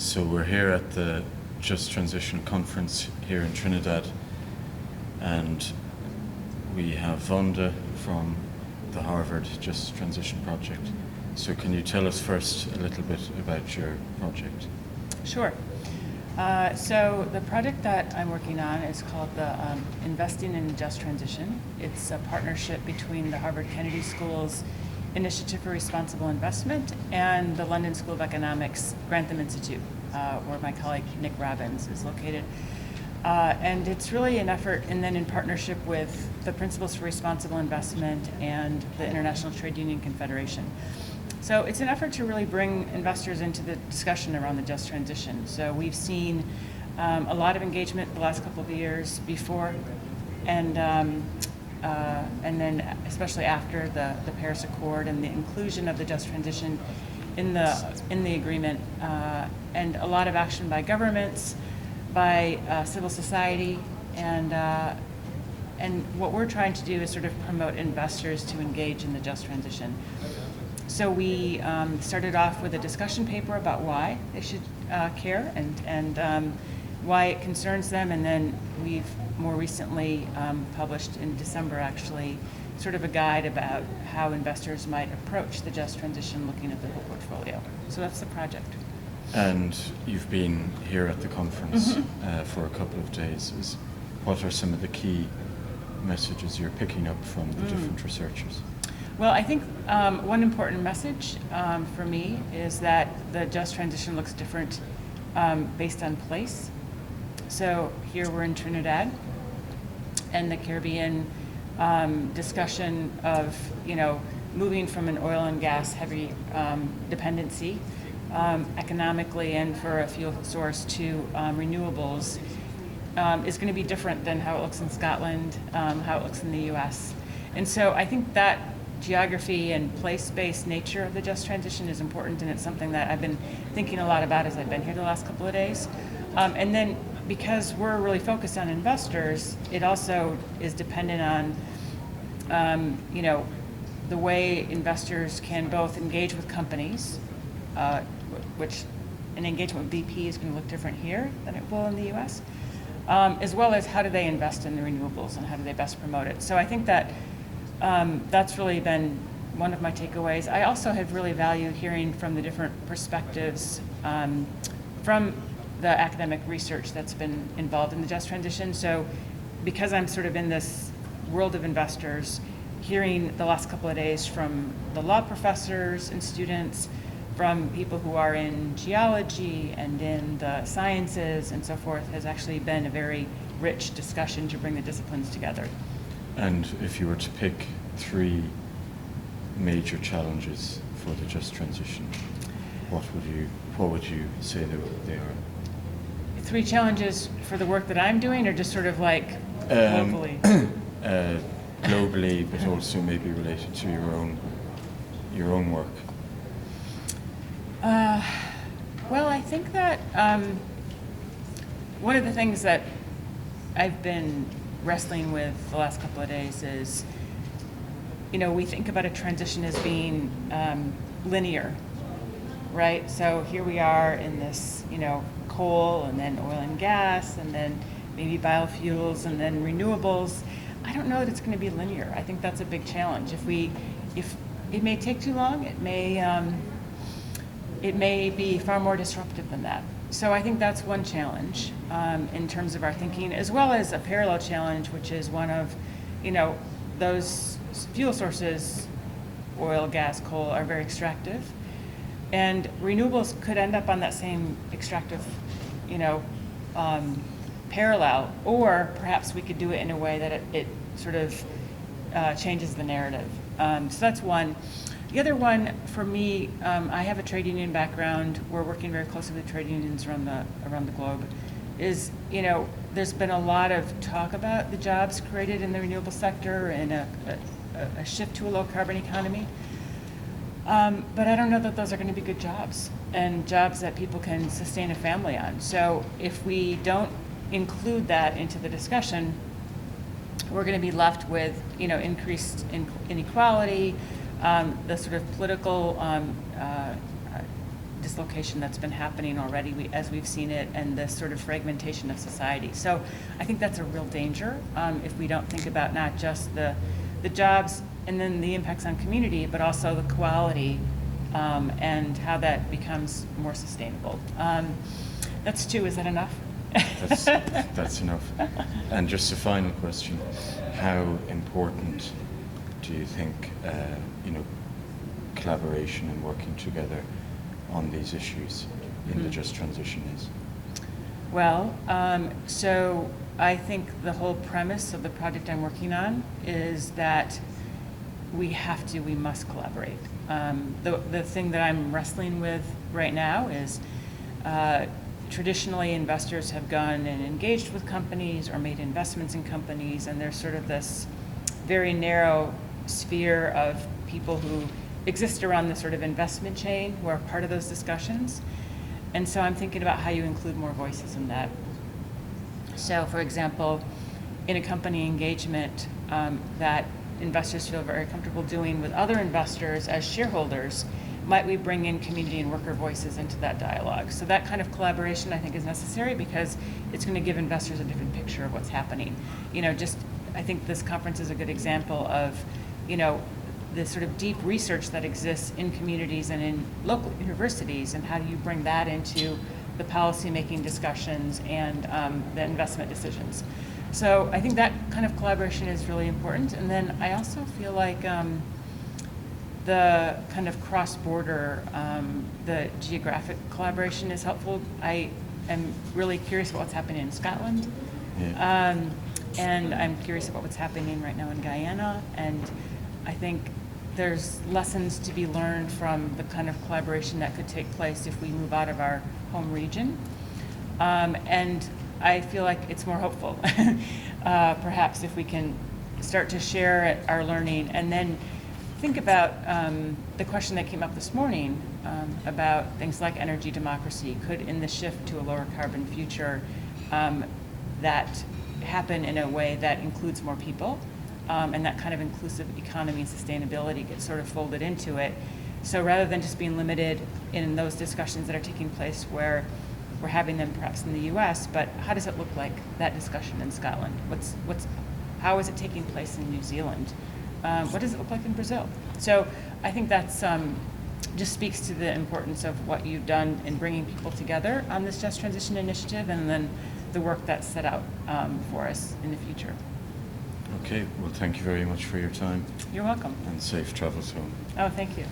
So we're here at the Just Transition Conference here in Trinidad, and we have Vonda from the Harvard Just Transition Project. So can you tell us first a little bit about your project? Sure. So the project that I'm working on is called the Investing in Just Transition. It's a partnership between the Harvard Kennedy School's Initiative for Responsible Investment and the London School of Economics Grantham Institute, where my colleague Nick Robbins is located. And it's really an effort, and then in partnership with the Principles for Responsible Investment and the International Trade Union Confederation. So it's an effort to really bring investors into the discussion around the just transition. So we've seen a lot of engagement the last couple of years before, and then especially after the Paris Accord and the inclusion of the just transition in the agreement, and a lot of action by governments, by civil society, and what we're trying to do is sort of promote investors to engage in the just transition. So we started off with a discussion paper about why they should care and why it concerns them, and then we've more recently published in December actually sort of a guide about how investors might approach the just transition looking at the whole portfolio. So that's the project. And you've been here at the conference for a couple of days. What are some of the key messages you're picking up from the different researchers? Well, I think one important message for me is that the just transition looks different based on place. So here we're in Trinidad, and the Caribbean discussion of moving from an oil and gas heavy dependency economically and for a fuel source to renewables is going to be different than how it looks in Scotland, how it looks in the U.S. And so I think that geography and place-based nature of the just transition is important, and it's something that I've been thinking a lot about as I've been here the last couple of days. And then because we're really focused on investors, it also is dependent on the way investors can both engage with companies, which an engagement with BP is going to look different here than it will in the US, as well as how do they invest in the renewables and how do they best promote it. So I think that that's really been one of my takeaways. I also have really valued hearing from the different perspectives from the academic research that's been involved in the just transition. So because I'm sort of in this world of investors, hearing the last couple of days from the law professors and students, from people who are in geology and in the sciences and so forth, has actually been a very rich discussion to bring the disciplines together. And if you were to pick three major challenges for the just transition, what would you say they are? Three challenges for the work that I'm doing, or just sort of like globally? Globally, but also maybe related to your own work. Well, I think that one of the things that I've been wrestling with the last couple of days is, we think about a transition as being linear, right? So here we are in this, coal and then oil and gas and then maybe biofuels and then renewables. I don't know that it's going to be linear. I think that's a big challenge. If it may take too long, it may be far more disruptive than that. So I think that's one challenge in terms of our thinking, as well as a parallel challenge, which is one of, those fuel sources, oil, gas, coal, are very extractive. And renewables could end up on that same extractive, parallel, or perhaps we could do it in a way that it sort of changes the narrative. So that's one. The other one for me, I have a trade union background. We're working very closely with trade unions around the globe. Is there's been a lot of talk about the jobs created in the renewable sector and a shift to a low carbon economy. But I don't know that those are going to be good jobs and jobs that people can sustain a family on. So if we don't include that into the discussion, we're going to be left with increased inequality, the sort of political dislocation that's been happening already, as we've seen it, and the sort of fragmentation of society. So I think that's a real danger if we don't think about not just the jobs and then the impacts on community, but also the quality and how that becomes more sustainable. That's two. Is that enough? That's enough. And just a final question: how important do you think, collaboration and working together on these issues in the just transition is? Well, so I think the whole premise of the project I'm working on is that we must collaborate. The thing that I'm wrestling with right now is traditionally investors have gone and engaged with companies or made investments in companies, and there's sort of this very narrow sphere of people who exist around the sort of investment chain who are part of those discussions. And so I'm thinking about how you include more voices in that. So for example, in a company engagement that investors feel very comfortable doing with other investors as shareholders, might we bring in community and worker voices into that dialogue? So that kind of collaboration I think is necessary because it's going to give investors a different picture of what's happening. I think this conference is a good example of, the sort of deep research that exists in communities and in local universities, and how do you bring that into the policy-making discussions and the investment decisions. So I think that kind of collaboration is really important. And then I also feel like the kind of cross-border, the geographic collaboration is helpful. I am really curious about what's happening in Scotland. Yeah. And I'm curious about what's happening right now in Guyana. And I think there's lessons to be learned from the kind of collaboration that could take place if we move out of our home region. And I feel like it's more hopeful, perhaps, if we can start to share our learning and then think about the question that came up this morning about things like energy democracy. Could, in the shift to a lower carbon future, that happen in a way that includes more people, and that kind of inclusive economy and sustainability gets sort of folded into it. So rather than just being limited in those discussions that are taking place where we're having them perhaps in the US, but how does it look like, that discussion in Scotland? How is it taking place in New Zealand? What does it look like in Brazil? So I think that's just speaks to the importance of what you've done in bringing people together on this Just Transition initiative, and then the work that's set out for us in the future. Okay, well, thank you very much for your time. You're welcome. And safe travels home. Oh, thank you.